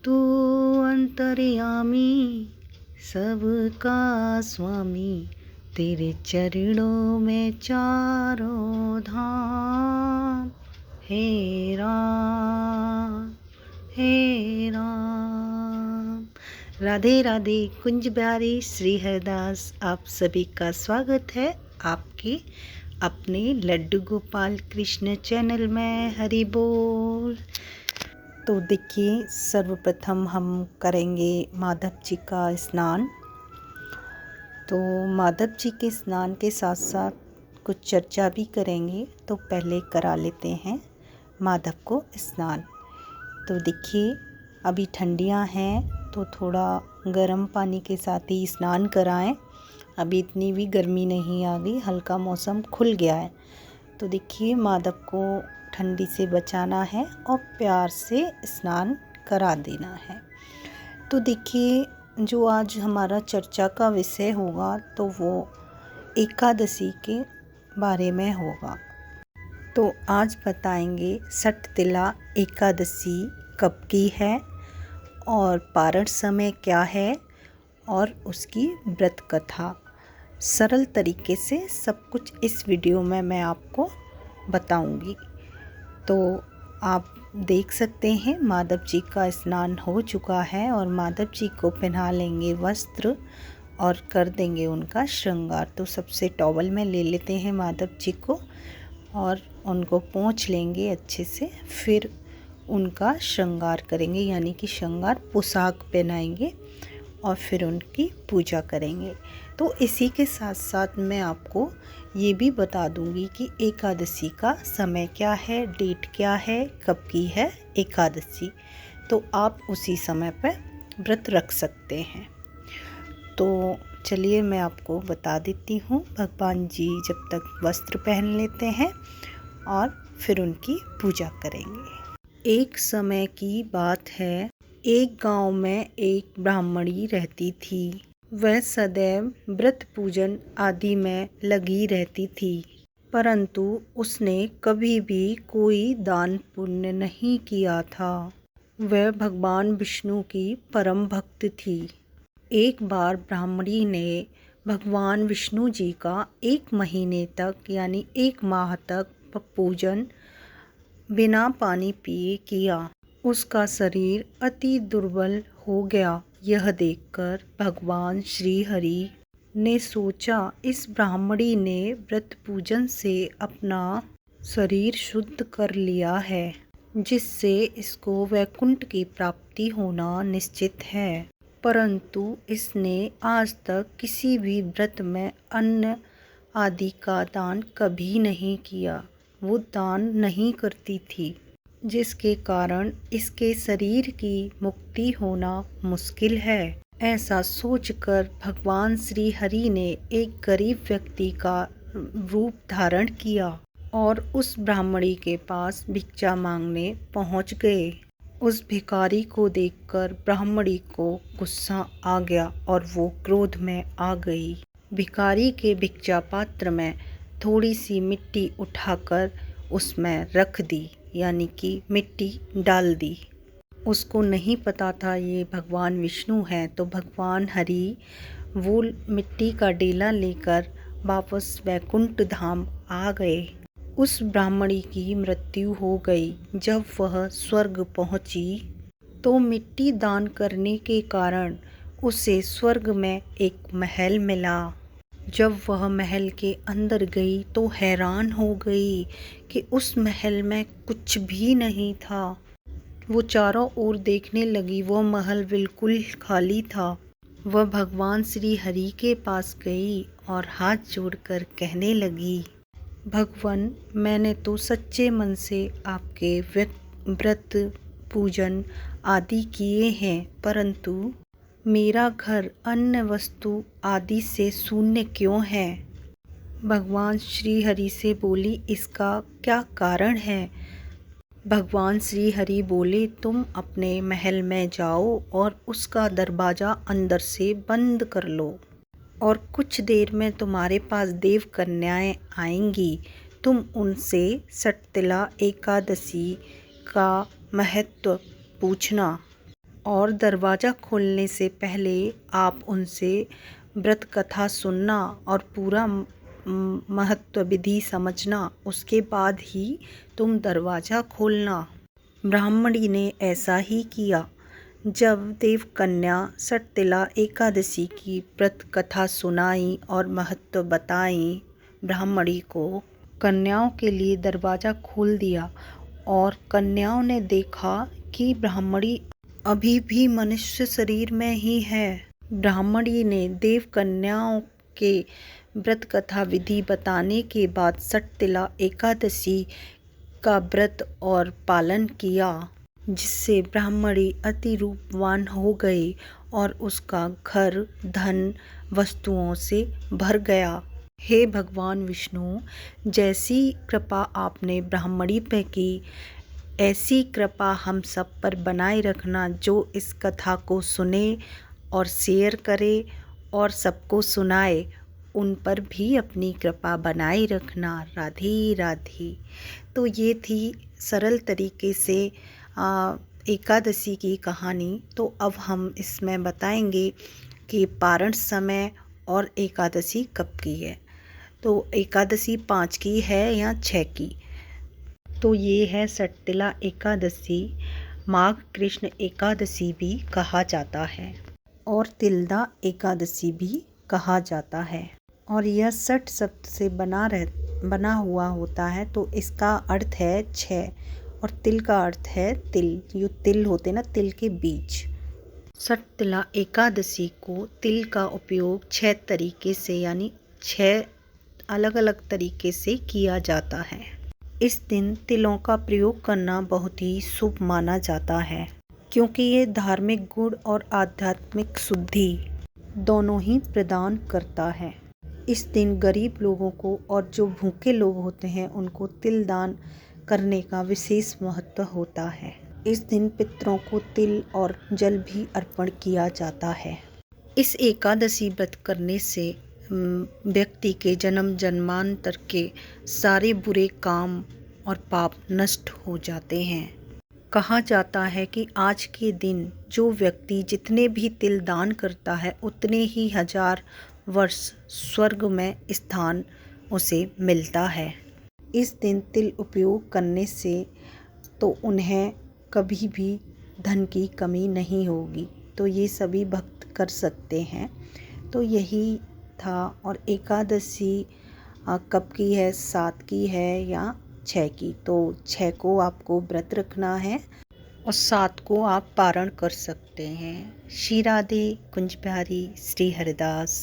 तू अंतर्यामी सबका स्वामी, तेरे चरणों में चारों धाम। हे राम हे राम। राधे राधे। कुंज बिहारी श्री हरदास आप सभी का स्वागत है आपके अपने लड्डू गोपाल कृष्ण चैनल में। हरि बोल। तो देखिए, सर्वप्रथम हम करेंगे माधव जी का स्नान। तो माधव जी के स्नान के साथ साथ कुछ चर्चा भी करेंगे, तो पहले करा लेते हैं माधव को स्नान। तो देखिए, अभी ठंडियां हैं तो थोड़ा गर्म पानी के साथ ही स्नान कराएं। अभी इतनी भी गर्मी नहीं आ गई, हल्का मौसम खुल गया है। तो देखिए, माधव को ठंडी से बचाना है और प्यार से स्नान करा देना है। तो देखिए, जो आज हमारा चर्चा का विषय होगा तो वो एकादशी के बारे में होगा। तो आज बताएंगे सटतिला एकादशी कब की है और पारण समय क्या है और उसकी व्रत कथा। सरल तरीके से सब कुछ इस वीडियो में मैं आपको बताऊंगी। तो आप देख सकते हैं माधव जी का स्नान हो चुका है और माधव जी को पहना लेंगे वस्त्र और कर देंगे उनका श्रृंगार। तो सबसे टॉवल में ले लेते हैं माधव जी को और उनको पोंछ लेंगे अच्छे से, फिर उनका श्रृंगार करेंगे, यानी कि श्रृंगार पोशाक पहनाएंगे और फिर उनकी पूजा करेंगे। तो इसी के साथ साथ मैं आपको ये भी बता दूंगी कि एकादशी का समय क्या है, डेट क्या है, कब की है एकादशी। तो आप उसी समय पर व्रत रख सकते हैं। तो चलिए मैं आपको बता देती हूँ। भगवान जी जब तक वस्त्र पहन लेते हैं और फिर उनकी पूजा करेंगे। एक समय की बात है, एक गांव में एक ब्राह्मणी रहती थी। वह सदैव व्रत पूजन आदि में लगी रहती थी, परंतु उसने कभी भी कोई दान पुण्य नहीं किया था। वह भगवान विष्णु की परम भक्त थी। एक बार ब्राह्मणी ने भगवान विष्णु जी का 1 महीने तक यानी 1 माह तक पूजन बिना पानी पिए किया। उसका शरीर अति दुर्बल हो गया। यह देखकर भगवान श्री हरि ने सोचा, इस ब्राह्मणी ने व्रत पूजन से अपना शरीर शुद्ध कर लिया है, जिससे इसको वैकुंठ की प्राप्ति होना निश्चित है। परंतु इसने आज तक किसी भी व्रत में अन्न आदि का दान कभी नहीं किया। वो दान नहीं करती थी, जिसके कारण इसके शरीर की मुक्ति होना मुश्किल है। ऐसा सोचकर भगवान श्री हरि ने एक गरीब व्यक्ति का रूप धारण किया और उस ब्राह्मणी के पास भिक्षा मांगने पहुंच गए। उस भिखारी को देखकर ब्राह्मणी को गुस्सा आ गया और वो क्रोध में आ गई। भिखारी के भिक्षा पात्र में थोड़ी सी मिट्टी उठाकर उसमें रख दी, यानी कि मिट्टी डाल दी। उसको नहीं पता था ये भगवान विष्णु हैं। तो भगवान हरि वो मिट्टी का डेला लेकर वापस वैकुंठ धाम आ गए। उस ब्राह्मणी की मृत्यु हो गई। जब वह स्वर्ग पहुंची तो मिट्टी दान करने के कारण उसे स्वर्ग में एक महल मिला। जब वह महल के अंदर गई तो हैरान हो गई कि उस महल में कुछ भी नहीं था। वो चारों ओर देखने लगी, वो महल बिल्कुल खाली था। वह भगवान श्री हरि के पास गई और हाथ जोड़कर कहने लगी, भगवान, मैंने तो सच्चे मन से आपके व्रत पूजन आदि किए हैं, परंतु मेरा घर अन्न वस्तु आदि से शून्य क्यों है? भगवान श्री हरि से बोली, इसका क्या कारण है? भगवान श्री हरि बोले, तुम अपने महल में जाओ और उसका दरवाज़ा अंदर से बंद कर लो और कुछ देर में तुम्हारे पास देव कन्याएं आएंगी। तुम उनसे सटतिला एकादशी का महत्व पूछना और दरवाज़ा खोलने से पहले आप उनसे व्रत कथा सुनना और पूरा महत्व विधि समझना, उसके बाद ही तुम दरवाज़ा खोलना। ब्राह्मणी ने ऐसा ही किया। जब देवकन्या सटतिला एकादशी की व्रत कथा सुनाई और महत्व बताई ब्राह्मणी को, कन्याओं के लिए दरवाज़ा खोल दिया और कन्याओं ने देखा कि ब्राह्मणी अभी भी मनुष्य शरीर में ही है। ब्राह्मणी ने देवकन्याओं के व्रत कथा विधि बताने के बाद सटतिला एकादशी का व्रत और पालन किया, जिससे ब्राह्मणी अति रूपवान हो गई और उसका घर धन वस्तुओं से भर गया। हे भगवान विष्णु, जैसी कृपा आपने ब्राह्मणी पे की, ऐसी कृपा हम सब पर बनाए रखना, जो इस कथा को सुने और शेयर करे और सबको सुनाए, उन पर भी अपनी कृपा बनाए रखना। राधे राधे। तो ये थी सरल तरीके से एकादशी की कहानी। तो अब हम इसमें बताएंगे कि पारण समय और एकादशी कब की है। तो एकादशी 5 की है या 6 की। तो ये है सटतिला एकादशी, माघ कृष्ण एकादशी भी कहा जाता है और तिलदा एकादशी भी कहा जाता है। और यह सट शब्द से बना हुआ होता है, तो इसका अर्थ है 6 और तिल का अर्थ है तिल। जो तिल होते ना, तिल के बीज। सटतिला एकादशी को तिल का उपयोग 6 तरीके से, यानी 6 अलग अलग तरीके से किया जाता है। इस दिन तिलों का प्रयोग करना बहुत ही शुभ माना जाता है, क्योंकि ये धार्मिक गुण और आध्यात्मिक शुद्धि दोनों ही प्रदान करता है। इस दिन गरीब लोगों को और जो भूखे लोग होते हैं उनको तिल दान करने का विशेष महत्व होता है। इस दिन पितरों को तिल और जल भी अर्पण किया जाता है। इस एकादशी व्रत करने से व्यक्ति के जन्म जन्मांतर के सारे बुरे काम और पाप नष्ट हो जाते हैं। कहा जाता है कि आज के दिन जो व्यक्ति जितने भी तिल दान करता है, उतने ही 1000 वर्ष स्वर्ग में स्थान उसे मिलता है। इस दिन तिल उपयोग करने से तो उन्हें कभी भी धन की कमी नहीं होगी। तो ये सभी भक्त कर सकते हैं। तो यही था। और एकादशी कब की है, 7 की है या 6 की। तो 6 को आपको व्रत रखना है और 7 को आप पारण कर सकते हैं। श्री राधे कुंज बिहारी श्री हरिदास।